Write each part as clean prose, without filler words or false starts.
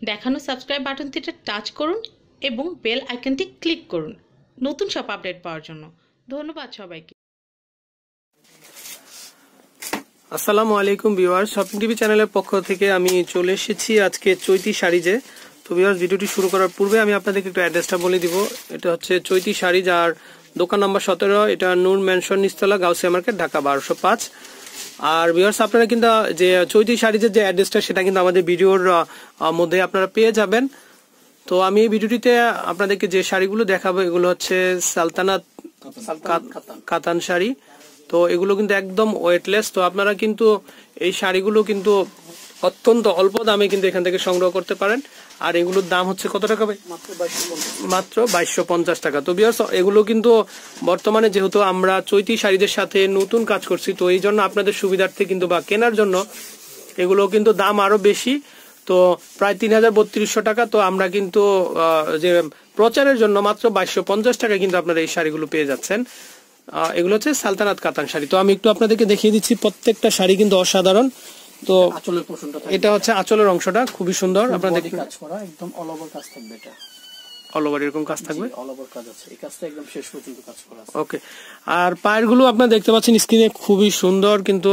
দেখানো subscribe বাটনটিতে touch করুন এবং বেল আইকনটি ক্লিক করুন নতুন সব আপডেট পাওয়ার জন্য। ধন্যবাদ সবাইকে। আসসালামু আলাইকুম ভিউয়ার্স, শপিং টিভি চ্যানেলের পক্ষ থেকে আমি চলে এসেছি আজকে চৈতি শাড়িজে। তো ভিউয়ার্স, ভিডিওটি শুরু করার পূর্বে আমি আপনাদেরকে একটু অ্যাড্রেসটা বলে দিব। এটা হচ্ছে চৈতি শাড়ি, যার দোকান নম্বর 17, এটা নূর ম্যানশন নিচতলা, গাউসিয়া মার্কেট, ঢাকা 1205। আর ভিউয়ার্স, আপনারা কিন্তু যে চৈতি শাড়িজের যে অ্যাড্রেসটা সেটা কিন্তু আমাদের ভিডিওর মধ্যে আপনারা পেয়ে যাবেন। তো আমি এই ভিডিওটিতে আপনাদেরকে যে শাড়িগুলো দেখাবো এগুলো হচ্ছে সালতানাত কাতান শাড়ি। তো এগুলো কিন্তু একদম ওয়েটলেস। তো আপনারা কিন্তু এই শাড়িগুলো কিন্তু অত্যন্ত অল্প দামে কিন্তু এখান থেকে সংগ্রহ করতে পারেন। আর এগুলোর দাম হচ্ছে কত টাকা ভাই? মাত্র 2250 টাকা। তো ভিউয়ার্স, এগুলো কিন্তু বর্তমানে যেহেতু আমরা চৈতি শাড়িদের সাথে নতুন কাজ করছি, তো এই জন্য আপনাদের সুবিধার্থে কিন্তু বা কেনার জন্য এগুলো কিন্তু দাম আরো বেশি। তো প্রায় 3300 টাকা। তো আমরা কিন্তু যে প্রচারের জন্য মাত্র 2250 টাকা কিন্তু আপনারা এই শাড়িগুলো পেয়ে যাচ্ছেন। এগুলো হচ্ছে সালতানাত কাতান শাড়ি। তো আমি একটু আপনাদেরকে দেখিয়ে দিচ্ছি, প্রত্যেকটা শাড়ি কিন্তু অসাধারণ। তো এটা হচ্ছে আঁচলের অংশটা খুবই সুন্দর, আপনারা দেখুন একদম অল ওভার কাজ থাকবে। এটা অল ওভার এরকম কাজ থাকবে, অল ওভার কাজ আছে, এই কাজটা একদম শেষ পর্যন্ত কাজ করা আছে। ওকে। আর পায়ের গুলো আপনারা দেখতে পাচ্ছেন স্ক্রিনে, খুবই সুন্দর কিন্তু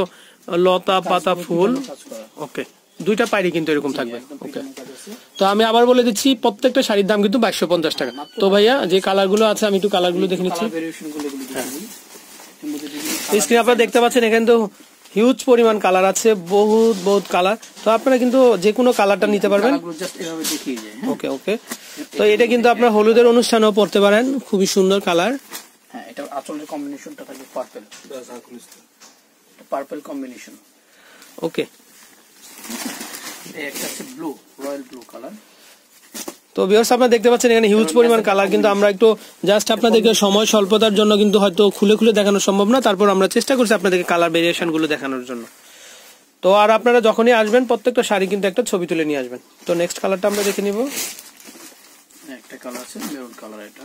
লতা পাতা ফুল। ওকে, দুইটা পায়রি কিন্তু এরকম থাকবে। ওকে, তো আমি আবার বলে দিচ্ছি, প্রত্যেকটা শাড়ির দাম কিন্তু 2250 টাকা। তো ভাইয়া, যে কালার গুলো আছে আমি একটু কালার গুলো দেখে নিচ্ছি। স্ক্রিনে আপনারা দেখতে পাচ্ছেন এখানে তো হিউজ পরিমাণ কালার আছে, বহুত কালার। তো আপনারা কিন্তু যে কোনো কালারটা নিতে পারবেন। ওকে ওকে। তো এটা কিন্তু আপনার হলুদের অনুষ্ঠানেও পড়তে পারেন, খুবই সুন্দর কালার। হ্যাঁ, এটা আঁচলের কম্বিনেশনটা থাকবে পার্পল, পার্পল কম্বিনেশন। ওকে, একটা আছে ব্লু, রয়্যাল ব্লু কালার। তো ভিউয়ার্স, আপনারা দেখতে পাচ্ছেন এখানে হিউজ পরিমাণ কালার, কিন্তু আমরা একটু জাস্ট আপনাদেরকে সময় স্বল্পতার জন্য কিন্তু হয়তো খুলে দেখানো সম্ভব না, তারপর আমরা চেষ্টা করছি আপনাদেরকে কালার ভেরিয়েশন গুলো দেখানোর জন্য। তো আর আপনারা যখনই আসবেন প্রত্যেকটা শাড়ি কিন্তু একটা ছবি তুলে নিয়ে আসবেন। তো নেক্সট কালারটা আমরা দেখে নিব। একটা কালার আছে মেরুন কালার, এটা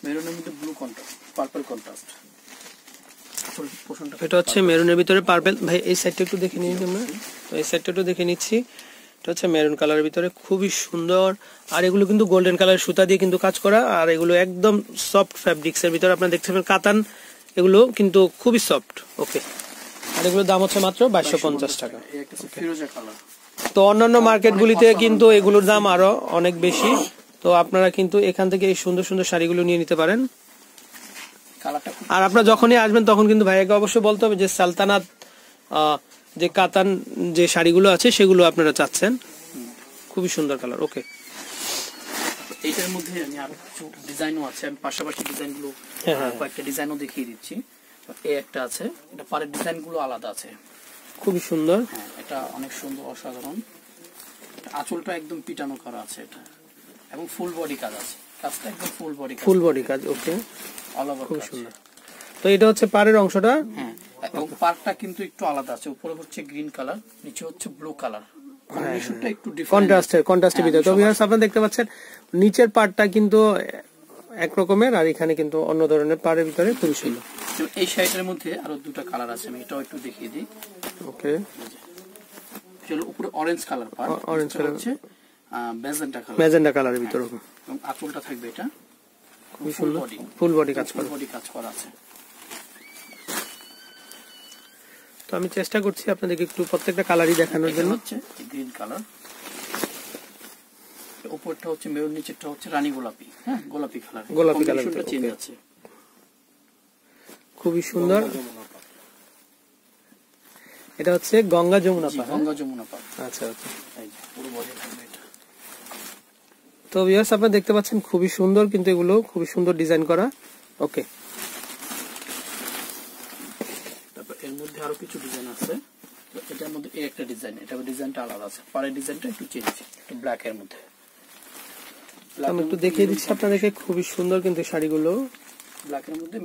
মেরুনের মধ্যে ব্লু কন্ট্রাস্ট, পার্পল কন্ট্রাস্ট। এটা হচ্ছে মেরুনের ভিতরে পার্পল। ভাই এই সাইডটা একটু দেখে নিই আমরা। তো এই সাইডটা একটু দেখে নিচ্ছি। এটা হচ্ছে মেরুন কালারের ভিতরে, খুবই সুন্দর। আর এগুলো কিন্তু গোল্ডেন কালারের সুতা দিয়ে কিন্তু কাজ করা, আর এগুলো একদম সফট ফ্যাব্রিক্স এর ভিতরে আপনারা দেখতে পাবেন কাতান, এগুলো কিন্তু খুবই সফট। ওকে, আর এগুলোর দাম হচ্ছে মাত্র 2250 টাকা। তো অন্যান্য মার্কেট গুলিতে কিন্তু এগুলোর দাম আরো অনেক বেশি। তো আপনারা কিন্তু এখান থেকে এই সুন্দর সুন্দর শাড়িগুলো নিয়ে নিতে পারেন। আর আপনারা যখনই আসবেন তখন কিন্তু ভাইয়াকে অবশ্যই বলতে হবে যে সালতানাত যে কাতান যে শাড়িগুলো আছে সেগুলো আপনারা চাচ্ছেন। খুবই সুন্দর কালার। ওকে, এটার মধ্যে আমি আরো কিছু ডিজাইনও আছে, আমি পাশাপাশি ডিজাইনগুলো কয়েকটা ডিজাইনও দেখিয়ে দিচ্ছি। এই একটা আছে, এটা পারের ডিজাইনগুলো আলাদা আছে, খুবই সুন্দর। হ্যাঁ, এটা অনেক সুন্দর, অসাধারণ। আঁচলটা একদম পিটানো করা আছে এটা, এবং ফুল বডি কাজ আছে, কাজটা একদম ফুল বডি কাজ। ওকে, অল ওভার খুব সুন্দর। তো এটা হচ্ছে পাড়ের অংশটা। হ্যাঁ, এবং পাড়টা কিন্তু একটু আলাদা আছে, উপরে হচ্ছে গ্রিন কালার, নিচে হচ্ছে ব্লু কালার। কম্বিনেশনটা একটু ডিফারেন্ট, কন্ট্রাস্টের ভিতরে। তো ভিউয়ার্স, আপনারা দেখতে পাচ্ছেন নিচের পাড়টা কিন্তু এক রকমের, আর এখানে কিন্তু অন্য ধরনের পাড়ের ভিতরে, খুবই সুন্দর। এই শাড়িটার মধ্যে আরো দুটো কালার আছে, আমি এটাও একটু দেখিয়ে দিই। ওকে, চলো, উপরে অরেঞ্জ কালার পাড়, অরেঞ্জ কালার হচ্ছে ম্যাজেন্টা কালারের ভিতরে, এবং আঁচলটা থাকবে এটা খুবই সুন্দর, ফুল বডি কাজ করা আছে। তো আমি চেষ্টা করছি আপনাদেরকে একটু প্রত্যেকটা কালারই দেখানোর জন্য। হচ্ছে গ্রিন কালার, উপরটা হচ্ছে মেরুন, নিচেরটা হচ্ছে রানী গোলাপি। হ্যাঁ, গোলাপি কালার, চেঞ্জ আছে, খুবই সুন্দর। এটা হচ্ছে গঙ্গা যমুনা পাড়। আচ্ছা আচ্ছা, পুরো বডি থাকবে এটা। তো ভিউয়ার্স, আপনারা দেখতে পাচ্ছেন খুবই সুন্দর, কিন্তু এগুলো খুবই সুন্দর ডিজাইন করা। ওকে, তারপর এর মধ্যে আরো কিছু ডিজাইন আছে। এটার মধ্যে এই একটা ডিজাইন, এটা ডিজাইনটা আলাদা আছে, পাড়ের ডিজাইনটা একটু চেঞ্জ, একটু ব্ল্যাক এর মধ্যে। আমি একটু দেখিয়ে দিচ্ছি আপনাদেরকে, খুবই সুন্দর কিন্তু শাড়িগুলো। ব্ল্যাক এর মধ্যে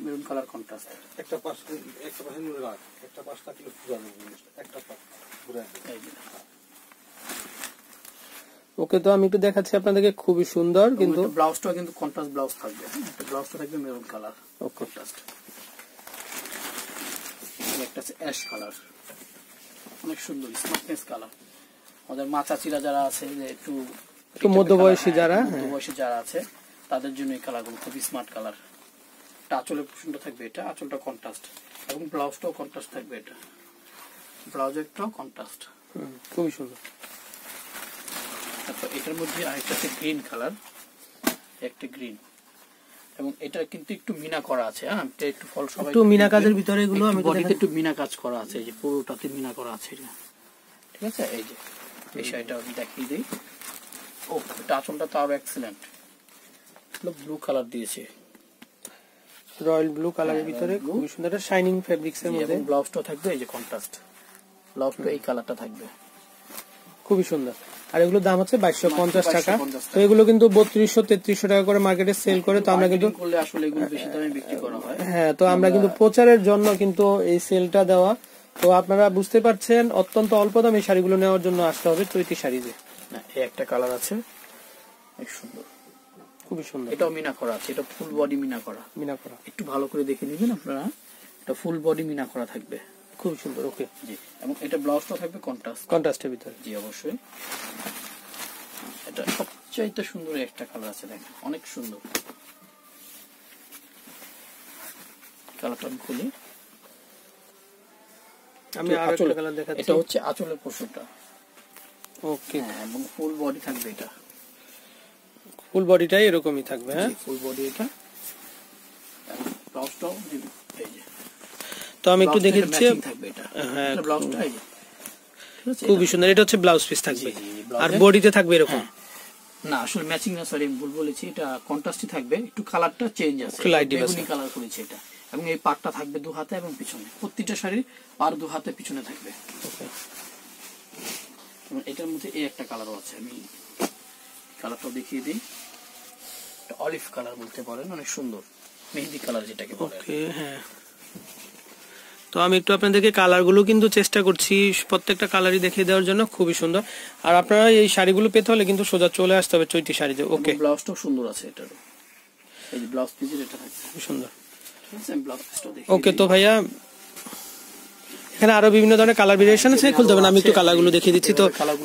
মেরুন কালার কন্ট্রাস্ট। একটা পাশে নুরে রাখ, একটা পাশটা কিলো পুরানো, একটা পাশ পুরো এই যে। ওকে, তো আমি একটু দেখাচ্ছি আপনাদেরকে, খুবই সুন্দর। কিন্তু ব্লাউজটা কিন্তু কন্ট্রাস্ট ব্লাউজ থাকবে, একটা ব্লাউজটা থাকবে মেরুন কালার কন্ট্রাস্ট। একটা আছে অ্যাশ কালার, অনেক সুন্দর স্মার্টনেস কালার, আমাদের মা চাচিরা যারা আছে যে একটু মধ্যবয়সী যারা, মধ্যবয়সী যারা আছে তাদের জন্য এই কালারগুলো খুব স্মার্ট কালার। এটা আঁচলের পোর্শনটা থাকবে, এটা আঁচলটা কন্ট্রাস্ট এবং ব্লাউজটাও কন্ট্রাস্ট থাকবে। এটা ব্লাউজেরটাও কন্ট্রাস্ট, খুবই সুন্দর। তারপর এটার মধ্যে আরেকটা আছে গ্রিন কালার, একটা গ্রিন, এবং এটা কিন্তু একটু মিনা করা আছে। হ্যাঁ, এটা একটু ফল সবাই একটু মিনা কাজের ভিতরে এগুলো আমি বডিতে একটু মিনা কাজ করা আছে, এই যে পুরোটাতে মিনা করা আছে এটা। ঠিক আছে, এই যে এই শাড়িটা আমি দেখিয়ে দিই। ও, এটা আঁচলটা তো আরো এক্সেলেন্ট, ব্লু কালার দিয়েছে, রয়্যাল ব্লু কালারের ভিতরে খুবই সুন্দর, একটা শাইনিং ফেব্রিক্স এর মধ্যে। ব্লাউজটা থাকবে এই যে কন্ট্রাস্ট, ব্লাউজটা এই কালারটা থাকবে, খুবই সুন্দর। আর এগুলোর দাম হচ্ছে 2250 টাকা। তো এগুলো কিন্তু 3200-3300 টাকা করে মার্কেটে সেল করে। তো আমরা কিন্তু করলে আসলে এগুলো বেশি দামে বিক্রি করা হয়। হ্যাঁ, তো আমরা কিন্তু প্রচারের জন্য কিন্তু এই সেলটা দেওয়া। তো আপনারা বুঝতে পারছেন, অত্যন্ত অল্প দামে এই শাড়িগুলো নেওয়ার জন্য আসতে হবে চৈতি শাড়িতে। না, এই একটা কালার আছে, অনেক সুন্দর, খুবই সুন্দর। এটাও মিনা করা আছে, এটা ফুল বডি মিনা করা। একটু ভালো করে দেখে নিবেন আপনারা, এটা ফুল বডি মিনা করা থাকবে, খুব সুন্দর। ওকে, জি। এবং এটা ব্লাউজটা থাকবে কন্ট্রাস্টের ভিতরে। জি, অবশ্যই। এটা সবচাইতে সুন্দর একটা কালার আছে, দেখেন অনেক সুন্দর কালারটা। আমি খুলি, আমি আরেকটা কালার দেখাচ্ছি। এটা হচ্ছে আঁচলের পোর্শনটা। ওকে, এবং ফুল বডি থাকবে, এটা ফুল বডিটাই এরকমই থাকবে। হ্যাঁ, ফুল বডি এটা, ব্লাউজটাও এই যে। তো আমি একটু দেখে দিচ্ছি। হ্যাঁ, ব্লাউজটা এই যে খুবই সুন্দর। এটা হচ্ছে ব্লাউজ পিস থাকবে, আর বডিতে থাকবে এরকম। না, আসলে ম্যাচিং না, সরি আমি ভুল বলেছি, এটা কন্ট্রাস্টই থাকবে, একটু কালারটা চেঞ্জ আছে, বেগুনি কালার করেছে এটা। এবং এই পাটটা থাকবে দু হাতে এবং পিছনে, প্রত্যেকটা শাড়ির পার দু হাতে পিছনে থাকবে। এটার মধ্যে এই একটা কালারও আছে, আমি কালারটাও দেখিয়ে দিই। অলিভ কালার বলতে পারেন, অনেক সুন্দর, মেহেদি কালার যেটাকে বলে। হ্যাঁ, তো আমি একটু আপনাদেরকে কালারগুলো কিন্তু চেষ্টা করছি প্রত্যেকটা কালারই দেখিয়ে দেওয়ার জন্য। খুবই সুন্দর। আর আপনারা এই শাড়িগুলো পেতে হলে কিন্তু সোজা চলে আসতে হবে চৈতি শাড়িতে। ওকে, ব্লাউজটাও সুন্দর আছে, এটারও এই যে ব্লাউজ পিসের এটা থাকবে, খুব সুন্দর। ঠিক আছে, আমি ব্লাউজ পিসটাও দেখি। ওকে, তো ভাইয়া এখানে আরো বিভিন্ন ধরনের কালার ভেরিয়েশন আছে, খুলতে হবে না, আমি একটু কালারগুলো দেখিয়ে দিচ্ছি।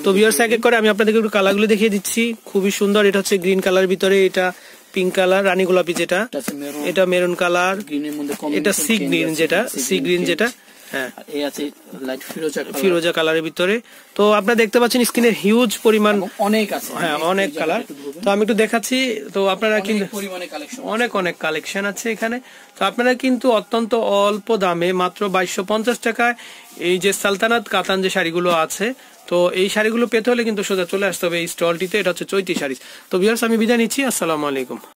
তো ভিউয়ার্স, এক এক করে আমি আপনাদেরকে একটু কালারগুলো দেখিয়ে দিচ্ছি। খুবই সুন্দর। এটা হচ্ছে গ্রিন কালার ভিতরে, এটা পিঙ্ক কালার, রানী গোলাপি যেটা, এটা মেরুন কালার, এটা সি গ্রিন যেটা, হ্যাঁ, এই আছে লাইট ফিরোজা কালারের ভিতরে। তো আপনারা দেখতে পাচ্ছেন স্ক্রিনের হিউজ পরিমাণ, অনেক আছে, হ্যাঁ, অনেক কালার। তো আমি একটু দেখাচ্ছি। তো আপনারা কিন্তু অনেক কালেকশন আছে এখানে। তো আপনারা কিন্তু অত্যন্ত অল্প দামে মাত্র 2250 টাকায় এই যে সালতানাত কাতান যে শাড়িগুলো আছে, তো এই শাড়িগুলো পেতে হলে কিন্তু সোজা চলে আসতে হবে এই স্টলটিতে। এটা হচ্ছে চৈতি শাড়ি। তো ভিউয়ার্স, আমি বিদায় নিচ্ছি। আসসালামু আলাইকুম।